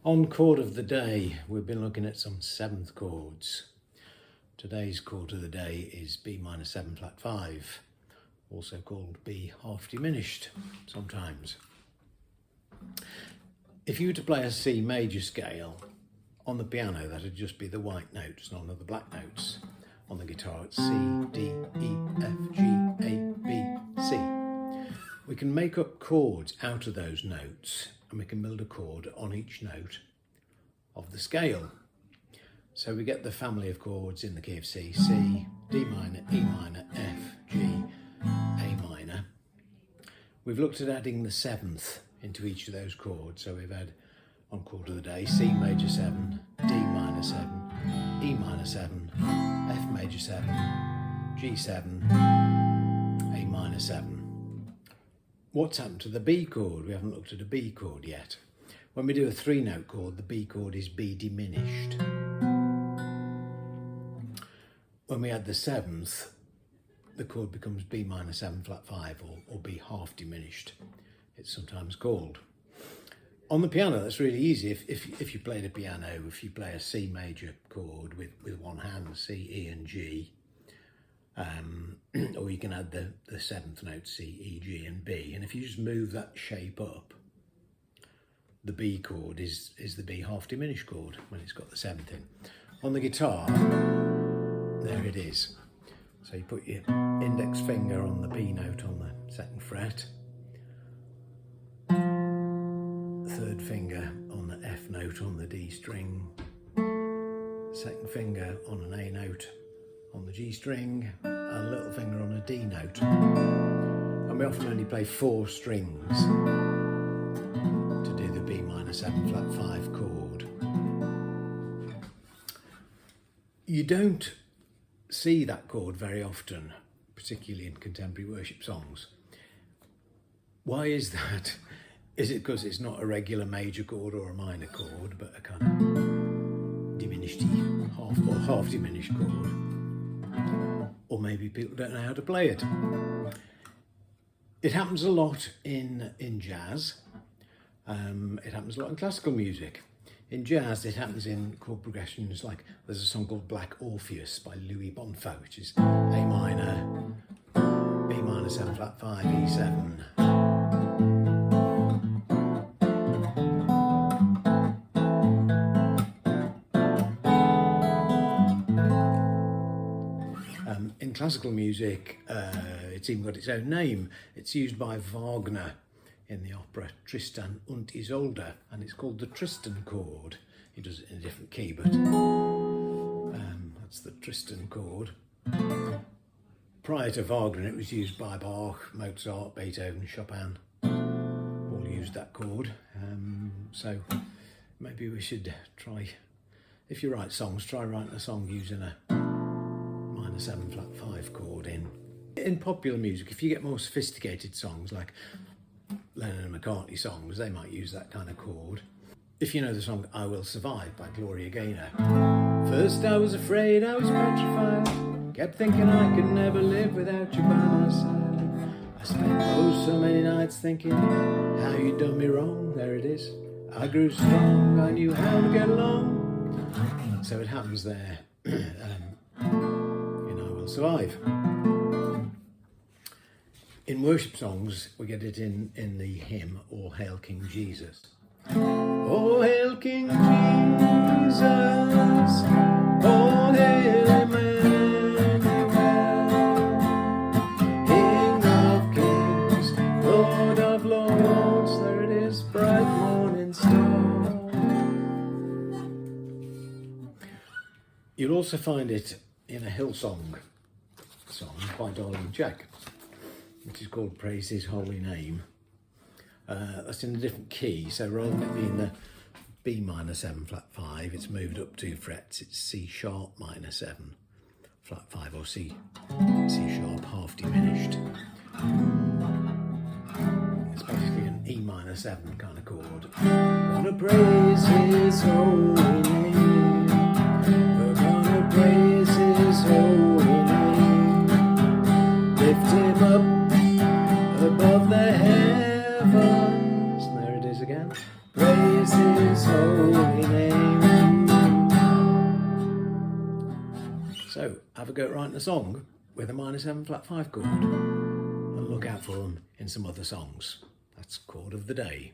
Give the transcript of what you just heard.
On chord of the day, we've been looking at some seventh chords. Today's chord of the day is Bm7 flat 5, also called B half diminished sometimes. If you were to play a C major scale on the piano, that'd just be the white notes, none of the black notes. On the guitar, it's C, D, E, F, G, A, B, C. We can make up chords out of those notes, and we can build a chord on each note of the scale. So we get the family of chords in the key of C, C, D minor, E minor, F, G, A minor. We've looked at adding the seventh into each of those chords. So we've had on chord of the day, C major 7, D minor 7, E minor 7, F major 7, G7, A minor 7. What's happened to the B chord? We haven't looked at a B chord yet. When we do a 3-note chord, the B chord is B diminished. When we add the seventh, the chord becomes Bm7 flat 5 or B half diminished, it's sometimes called. On the piano, that's really easy. If you play the piano, if you play a C major chord with one hand, C, E and G, or you can add the seventh note, C, E, G and B, and if you just move that shape up, the B chord is the B half diminished chord when it's got the seventh in. On the guitar, there it is. So you put your index finger on the B note on the second fret, third finger on the F note on the D string, second finger on an A note on the G string, and a little finger on a D note. And we often only play 4 strings to do the Bm7 flat 5 chord. You don't see that chord very often, particularly in contemporary worship songs. Why is that? Is it because it's not a regular major chord or a minor chord, but a kind of diminished half diminished chord? Or maybe people don't know how to play it. It happens a lot in jazz. It happens a lot in classical music. In jazz, it happens in chord progressions like there's a song called Black Orpheus by Louis Bonfa, which is A minor, Bm7 flat 5, E7. In classical music, it's even got its own name. It's used by Wagner in the opera Tristan und Isolde, and it's called the Tristan chord. He does it in a different key, but that's the Tristan chord. Prior to Wagner, it was used by Bach, Mozart, Beethoven, Chopin. All used that chord. So maybe we should try, if you write songs, try writing a song using a minor 7 flat 5 chord in popular music. If you get more sophisticated songs like Lennon and McCartney songs, they might use that kind of chord. If you know the song I Will Survive by Gloria Gaynor. First I was afraid, I was petrified, kept thinking I could never live without you by my side. I spent so many nights thinking how you done me wrong. There it is. I grew strong, I knew how to get along. So it happens there. Survive. In worship songs, we get it in the hymn All Hail King Jesus. All hail King Jesus, all hail Emmanuel, King of kings, Lord of lords. There it is, bright morning star. You'll also find it in a Hillsong song by Darlene Jack, which is called Praise His Holy Name. That's in a different key, so rather than it being the Bm7 flat 5, it's moved up 2 frets. It's C sharp minor 7 flat 5, or C sharp half diminished. It's basically an E minor 7 kind of chord. Gonna praise His holy name. We're gonna praise His holy name. Lift Him up above the heavens. And there it is again. Praise His holy So have a go at writing a song with a minor 7 flat 5 chord, and look out for them in some other songs. That's chord of the day.